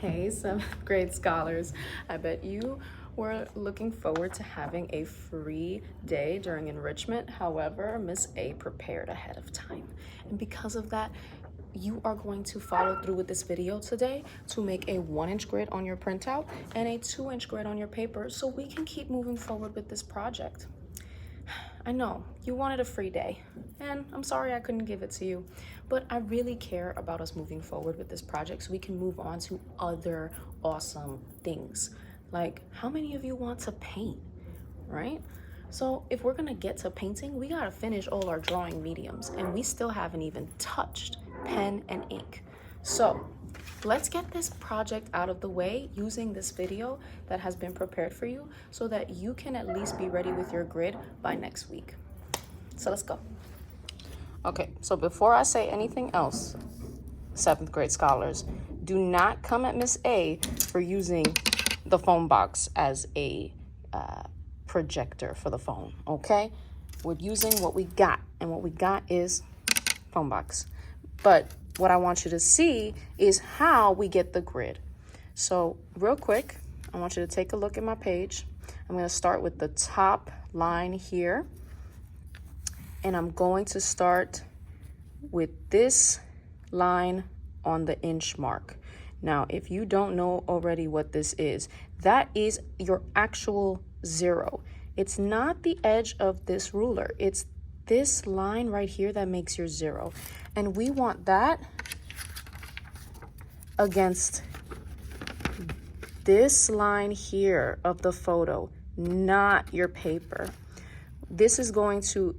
Hey, seventh grade scholars. I bet you were looking forward to having a free day during enrichment. However, Miss A prepared ahead of time. And because of that, you are going to follow through with this video today to make a 1-inch grid on your printout and a 2-inch grid on your paper so we can keep moving forward with this project. I know, you wanted a free day, and I'm sorry I couldn't give it to you, but I really care about us moving forward with this project so we can move on to other awesome things. Like, how many of you want to paint, right? So if we're gonna get to painting, we gotta finish all our drawing mediums, and we still haven't even touched pen and ink. So let's get this project out of the way using this video that has been prepared for you so that you can at least be ready with your grid by next week. So let's go. Okay, so before I say anything else, 7th grade scholars, do not come at Miss A for using the phone box as a projector for the phone, okay? We're using what we got, and what we got is phone box. But what I want you to see is how we get the grid. So real quick, I want you to take a look at my page. I'm going to start with the top line here. And I'm going to start with this line on the inch mark. Now, if you don't know already what this is, that is your actual 0. It's not the edge of this ruler. It's this line right here that makes your 0. And we want that against this line here of the photo, not your paper. This is going to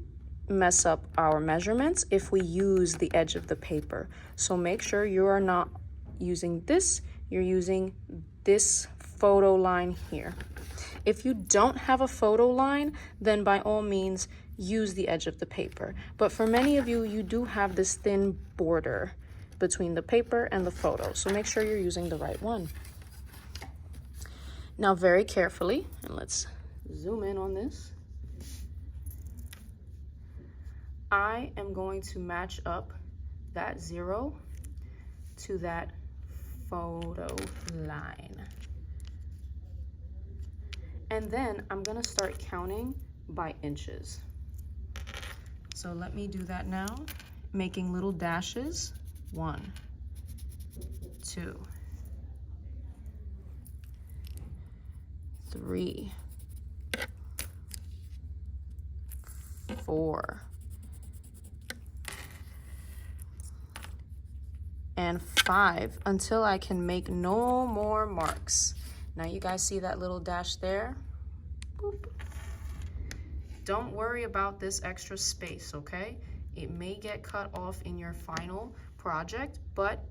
mess up our measurements if we use the edge of the paper. So make sure you are not using this, you're using this photo line here. If you don't have a photo line, then by all means, use the edge of the paper. But for many of you, you do have this thin border between the paper and the photo. So make sure you're using the right one. Now very carefully, and let's zoom in on this. I am going to match up that 0 to that photo line. And then I'm gonna start counting by inches. So let me do that now, making little dashes. 1, 2, 3, 4, and 5 until I can make no more marks. Now you guys see that little dash there? Boop. Don't worry about this extra space, okay? It may get cut off in your final project, but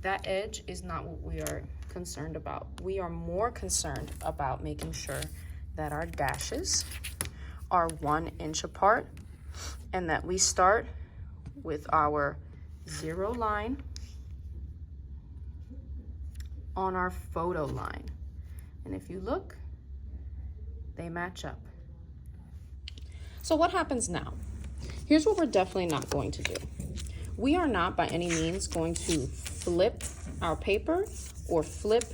that edge is not what we are concerned about. We are more concerned about making sure that our dashes are 1 inch apart and that we start with our 0 line on our photo line. And if you look, they match up. So what happens now? Here's what we're definitely not going to do. We are not by any means going to flip our paper or flip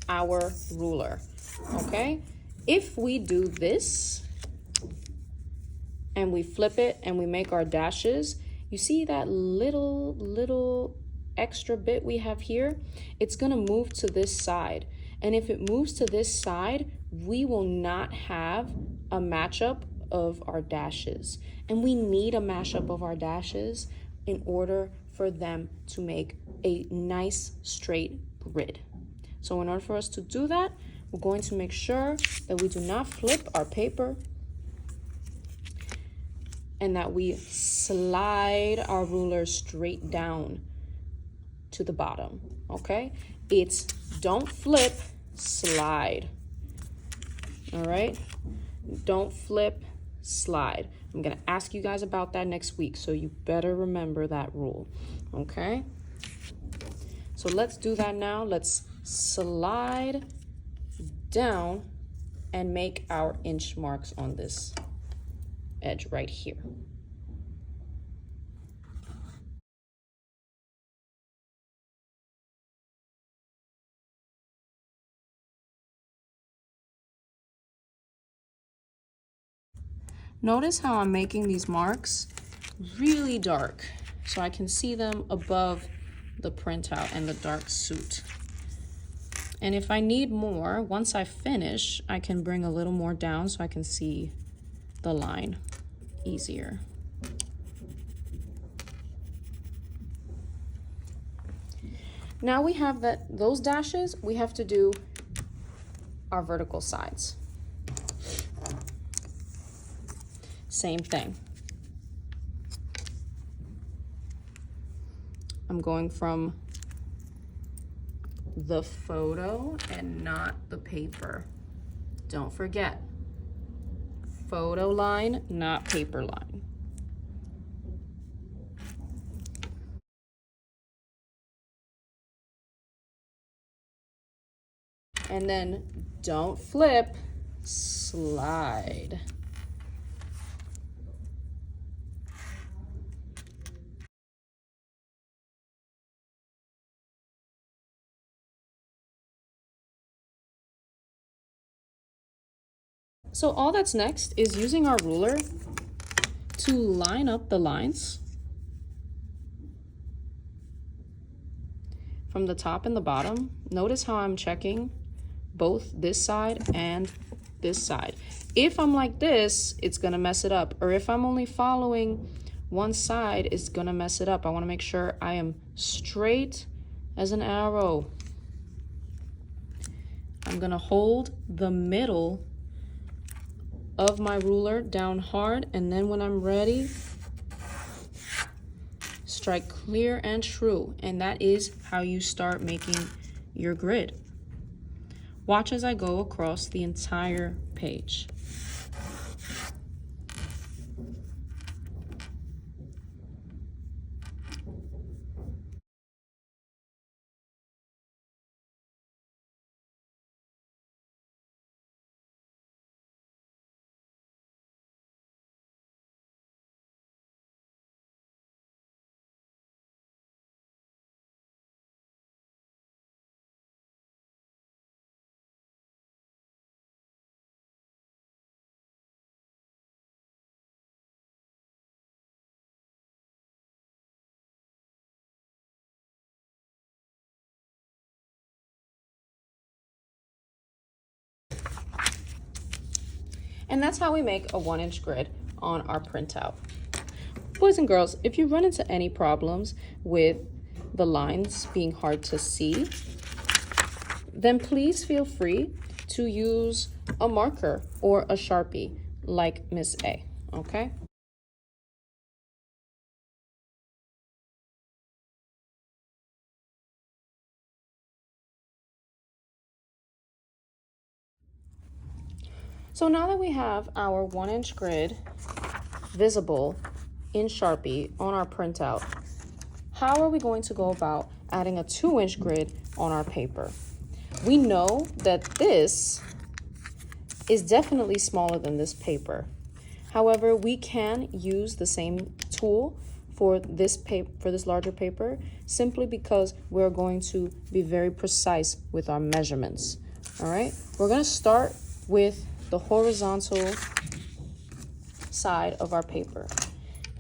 our ruler, okay? If we do this and we flip it and we make our dashes, you see that little extra bit we have here? It's gonna move to this side. And if it moves to this side, we will not have a matchup of our dashes. And we need a mashup of our dashes in order for them to make a nice straight grid. So in order for us to do that, we're going to make sure that we do not flip our paper and that we slide our ruler straight down to the bottom, okay? It's don't flip, slide, all right? Don't flip, slide. I'm gonna ask you guys about that next week, so you better remember that rule, okay? So let's do that now. Let's slide down and make our inch marks on this edge right here. Notice how I'm making these marks really dark so I can see them above the printout and the dark suit. And if I need more, once I finish, I can bring a little more down so I can see the line easier. Now we have those dashes, we have to do our vertical sides. Same thing. I'm going from the photo and not the paper. Don't forget, photo line, not paper line. And then don't flip, slide. So all that's next is using our ruler to line up the lines from the top and the bottom. Notice how I'm checking both this side and this side. If I'm like this, it's gonna mess it up. Or if I'm only following one side, it's gonna mess it up. I wanna make sure I am straight as an arrow. I'm gonna hold the middle of my ruler down hard, and then when I'm ready, strike clear and true. And that is how you start making your grid. Watch as I go across the entire page. And that's how we make a 1-inch grid on our printout. Boys and girls, if you run into any problems with the lines being hard to see, then please feel free to use a marker or a Sharpie like Miss A, okay? So now that we have our 1-inch grid visible in Sharpie on our printout, how are we going to go about adding a 2-inch grid on our paper? We know that this is definitely smaller than this paper. However, we can use the same tool for this larger paper, simply because we're going to be very precise with our measurements. All right, we're gonna start with the horizontal side of our paper.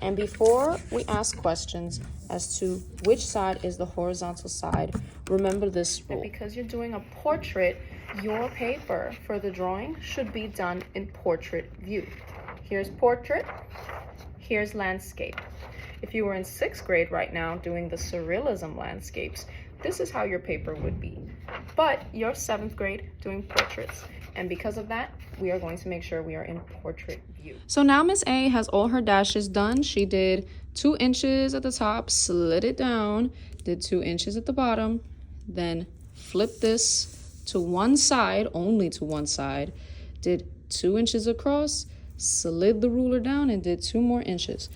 And before we ask questions as to which side is the horizontal side, remember this rule. Because you're doing a portrait, your paper for the drawing should be done in portrait view. Here's portrait, here's landscape. If you were in 6th grade right now doing the surrealism landscapes, this is how your paper would be. But you're 7th grade doing portraits. And because of that, we are going to make sure we are in portrait view. So now Miss A has all her dashes done. She did 2 inches at the top, slid it down, did 2 inches at the bottom, then flipped this to one side, only to one side, did 2 inches across, slid the ruler down, and did 2 more inches.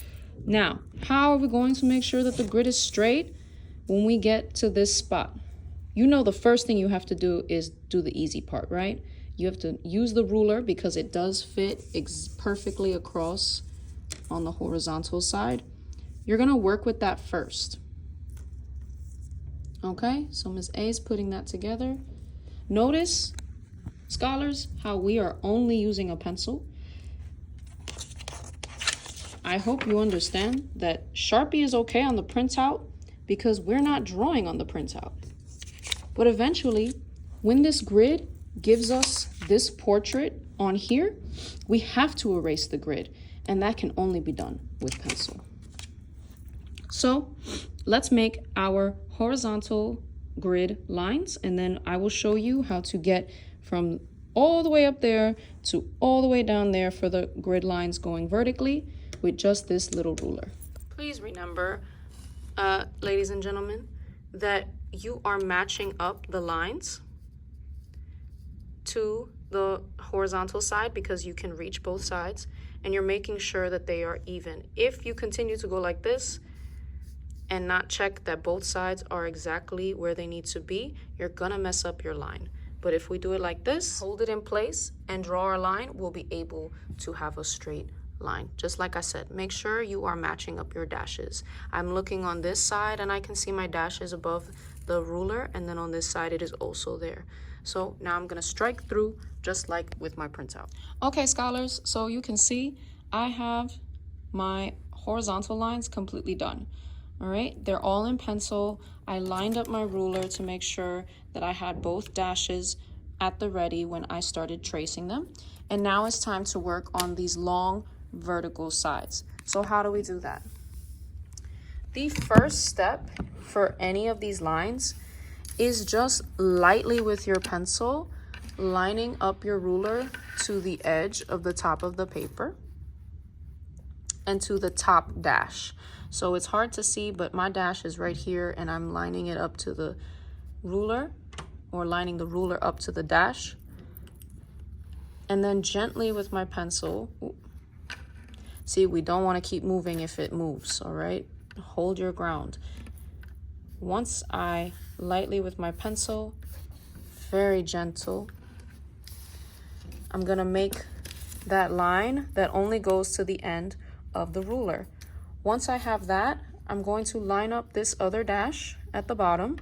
Now, how are we going to make sure that the grid is straight when we get to this spot? You know the first thing you have to do is do the easy part, right? You have to use the ruler because it does fit perfectly across on the horizontal side. You're gonna work with that first. Okay, so Ms. A is putting that together. Notice, scholars, how we are only using a pencil. I hope you understand that Sharpie is okay on the printout because we're not drawing on the printout. But eventually, when this grid gives us this portrait on here, we have to erase the grid, and that can only be done with pencil. So let's make our horizontal grid lines, and then I will show you how to get from all the way up there to all the way down there for the grid lines going vertically with just this little ruler. Please remember, ladies and gentlemen, that you are matching up the lines to the horizontal side because you can reach both sides, and you're making sure that they are even. If you continue to go like this and not check that both sides are exactly where they need to be, you're gonna mess up your line. But if we do it like this, hold it in place and draw our line, we'll be able to have a straight line. Just like I said, make sure you are matching up your dashes. I'm looking on this side and I can see my dashes above the ruler, and then on this side it is also there. So now I'm gonna strike through just like with my printout. Okay, scholars, so you can see I have my horizontal lines completely done. All right, they're all in pencil. I lined up my ruler to make sure that I had both dashes at the ready when I started tracing them. And now it's time to work on these long vertical sides. So how do we do that? The first step for any of these lines is just lightly with your pencil, lining up your ruler to the edge of the top of the paper and to the top dash. So it's hard to see, but my dash is right here and I'm lining it up to the ruler, or lining the ruler up to the dash. And then gently with my pencil, see, we don't want to keep moving if it moves, all right? Hold your ground. Once I lightly with my pencil, very gentle, I'm gonna make that line that only goes to the end of the ruler. Once I have that, I'm going to line up this other dash at the bottom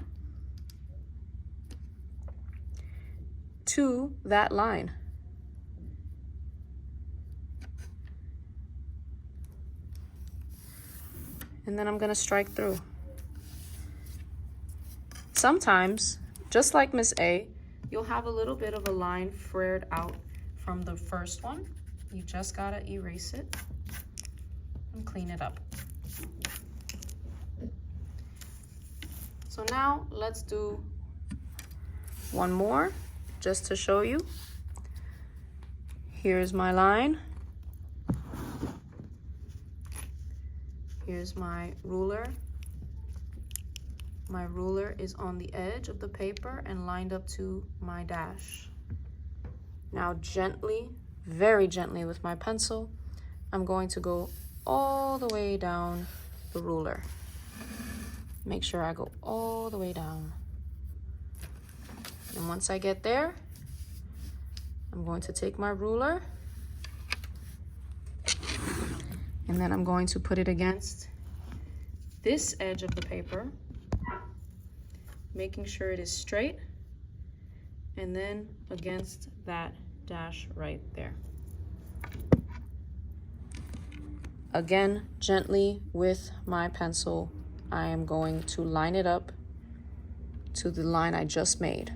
to that line. And then I'm gonna strike through. Sometimes, just like Miss A, you'll have a little bit of a line flared out from the first one. You just gotta erase it and clean it up. So now let's do one more just to show you. Here's my line. Here's my ruler. My ruler is on the edge of the paper and lined up to my dash. Now gently, very gently with my pencil, I'm going to go all the way down the ruler. Make sure I go all the way down. And once I get there, I'm going to take my ruler and then I'm going to put it against this edge of the paper, making sure it is straight, and then against that dash right there. Again, gently with my pencil, I am going to line it up to the line I just made.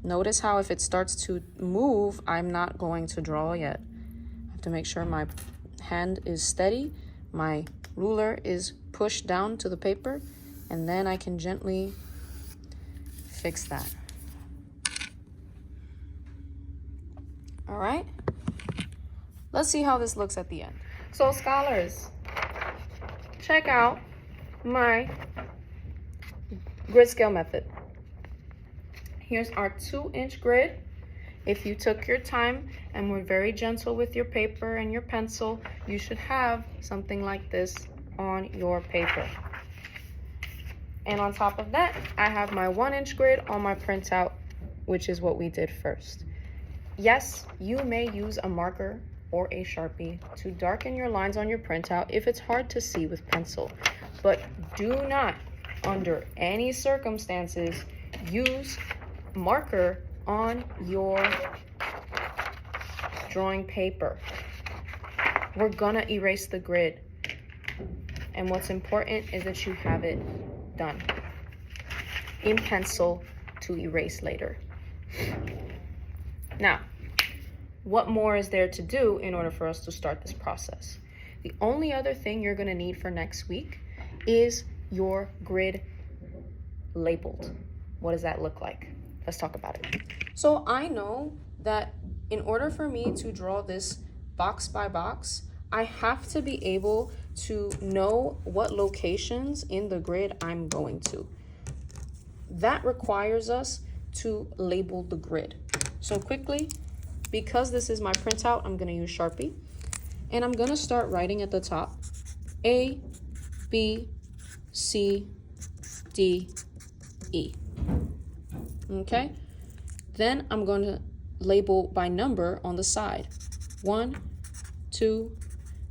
Notice how if it starts to move, I'm not going to draw yet. I have to make sure my hand is steady, my ruler is pushed down to the paper, and then I can gently fix that. All right, let's see how this looks at the end. So scholars, check out my grid scale method. Here's our 2-inch grid. If you took your time and were very gentle with your paper and your pencil, you should have something like this on your paper. And on top of that, I have my 1-inch grid on my printout, which is what we did first. Yes, you may use a marker or a Sharpie to darken your lines on your printout if it's hard to see with pencil. But do not, under any circumstances, use marker on your drawing paper. We're gonna erase the grid. And what's important is that you have it done in pencil to erase later. Now, what more is there to do in order for us to start this process? The only other thing you're gonna need for next week is your grid labeled. What does that look like? Let's talk about it. So I know that in order for me to draw this box by box, I have to be able to know what locations in the grid I'm going to. That requires us to label the grid. So quickly, because this is my printout, I'm gonna use Sharpie, and I'm gonna start writing at the top, A, B, C, D, E. Okay? Then I'm going to label by number on the side. 1, 2,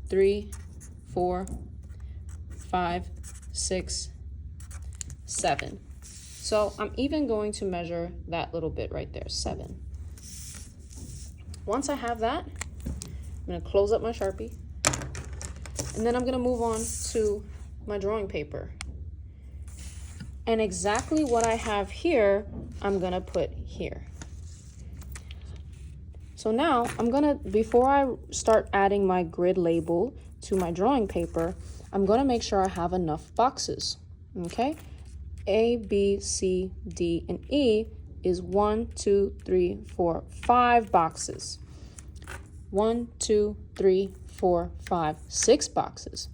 3, 4, 5, 6, 7. So I'm even going to measure that little bit right there, 7. Once I have that, I'm going to close up my Sharpie, and then I'm going to move on to my drawing paper. And exactly what I have here, I'm going to put here. So now I'm going to, before I start adding my grid label to my drawing paper, I'm going to make sure I have enough boxes. Okay? A, B, C, D, and E is 1, 2, 3, 4, 5 boxes. 1, 2, 3, 4, 5, 6 boxes.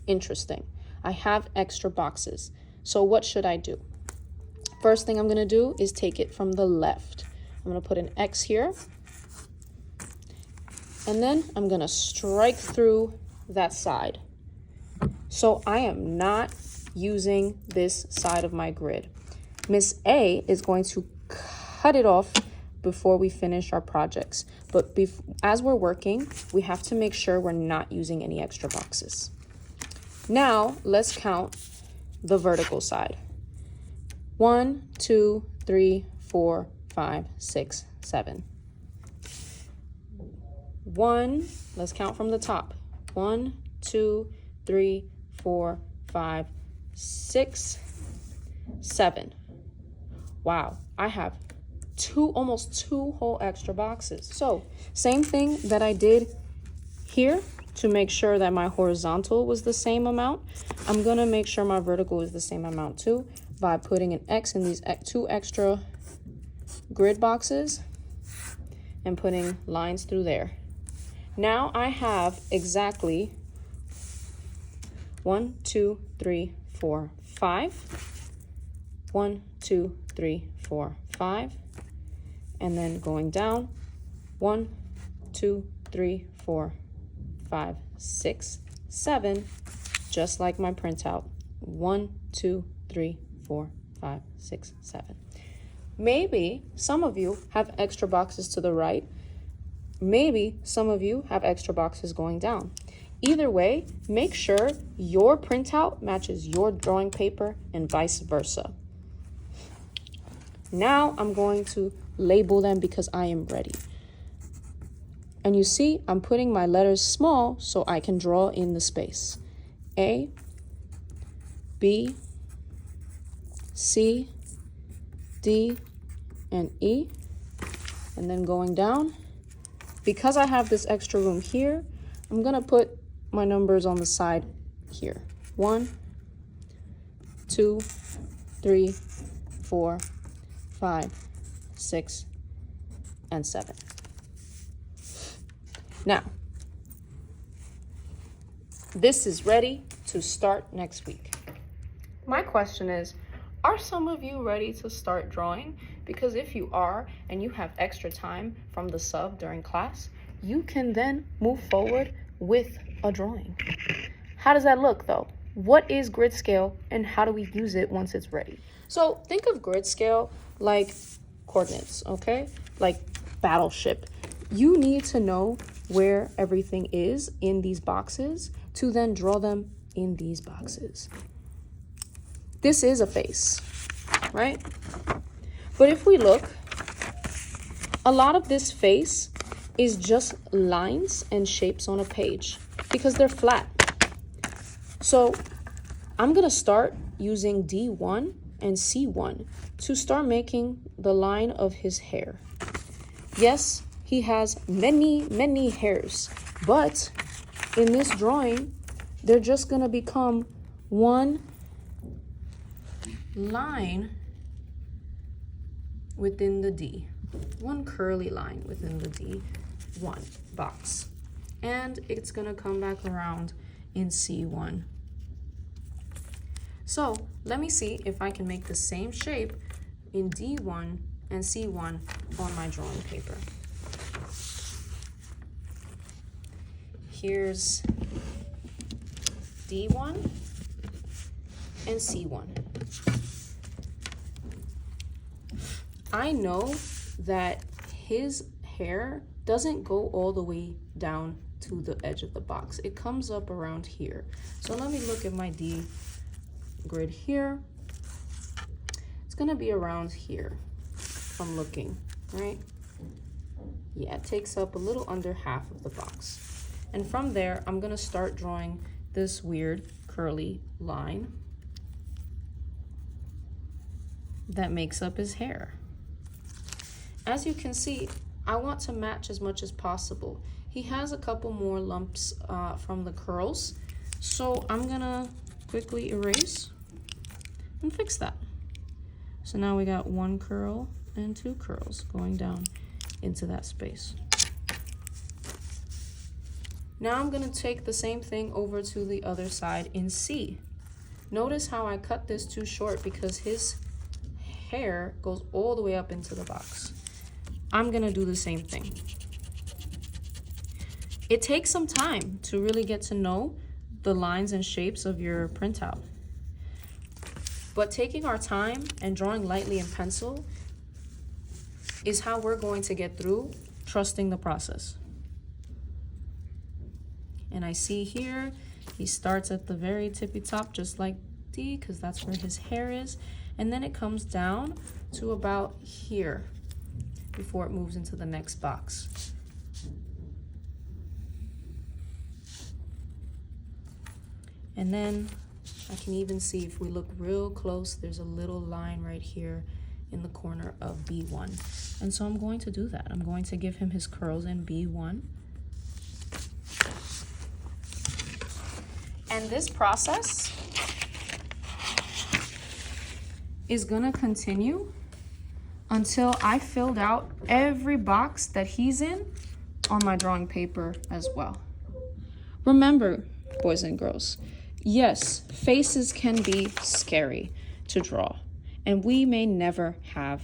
Interesting. I have extra boxes. So what should I do? First thing I'm going to do is take it from the left. I'm going to put an X here. And then I'm going to strike through that side. So I am not using this side of my grid. Miss A is going to cut it off before we finish our projects. But as we're working, we have to make sure we're not using any extra boxes. Now, let's count the vertical side. 1, 2, 3, 4, 5, 6, 7. 1, let's count from the top. 1, 2, 3, 4, 5, 6, 7. Wow, I have almost two whole extra boxes. So same thing that I did here to make sure that my horizontal was the same amount, I'm gonna make sure my vertical is the same amount too by putting an X in these 2 extra grid boxes and putting lines through there. Now I have exactly 1, 2, 3, 4, 5. 1, 2, 3, 4, 5. And then going down, 1, 2, 3, 4, 5, 6, 7, just like my printout. 1, 2, 3, 4, 5, 6, 7. Maybe some of you have extra boxes to the right. Maybe some of you have extra boxes going down. Either way, make sure your printout matches your drawing paper and vice versa. Now I'm going to label them because I am ready. And you see, I'm putting my letters small so I can draw in the space. A, B, C, D, and E. And then going down, because I have this extra room here, I'm gonna put my numbers on the side here. 1, 2, 3, 4, 5, 6, and 7. Now, this is ready to start next week. My question is, are some of you ready to start drawing? Because if you are, and you have extra time from the sub during class, you can then move forward with a drawing. How does that look though? What is grid scale and how do we use it once it's ready? So think of grid scale like coordinates, okay? Like battleship. You need to know where everything is in these boxes to then draw them in these boxes. This is a face, right? But if we look, a lot of this face is just lines and shapes on a page because they're flat. So I'm gonna start using D1 and C1 to start making the line of his hair. Yes, he has many hairs, but in this drawing, they're just gonna become one line within the D, one curly line within the D1 box. And it's gonna come back around in C1. So let me see if I can make the same shape in D1 and C1 on my drawing paper. Here's D1 and C1. I know that his hair doesn't go all the way down to the edge of the box. It comes up around here. So let me look at my D grid here. It's gonna be around here if I'm looking, right? Yeah, it takes up a little under half of the box. And from there, I'm gonna start drawing this weird curly line that makes up his hair. As you can see, I want to match as much as possible. He has a couple more lumps from the curls, so I'm gonna quickly erase and fix that. So now we got one curl and two curls going down into that space. Now I'm gonna take the same thing over to the other side in C. Notice how I cut this too short because his hair goes all the way up into the box. I'm gonna do the same thing. It takes some time to really get to know the lines and shapes of your printout. But taking our time and drawing lightly in pencil is how we're going to get through trusting the process. And I see here, he starts at the very tippy top, just like D, because that's where his hair is. And then it comes down to about here before it moves into the next box. And then I can even see if we look real close, there's a little line right here in the corner of B1. And so I'm going to do that. I'm going to give him his curls in B1. And this process is gonna continue until I filled out every box that he's in on my drawing paper as well. Remember, boys and girls, yes, faces can be scary to draw, and we may never have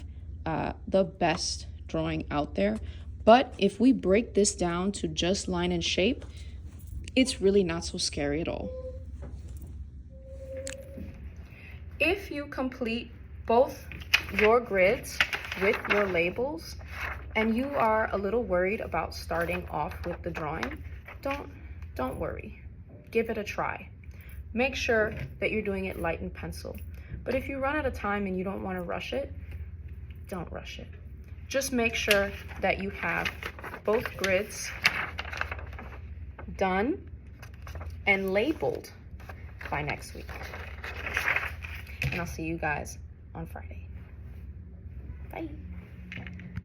the best drawing out there, but if we break this down to just line and shape, it's really not so scary at all. If you complete both your grids with your labels and you are a little worried about starting off with the drawing, don't worry. Give it a try. Make sure that you're doing it light in pencil. But if you run out of time and you don't want to rush it, don't rush it. Just make sure that you have both grids done and labeled by next week. And I'll see you guys on Friday. Bye.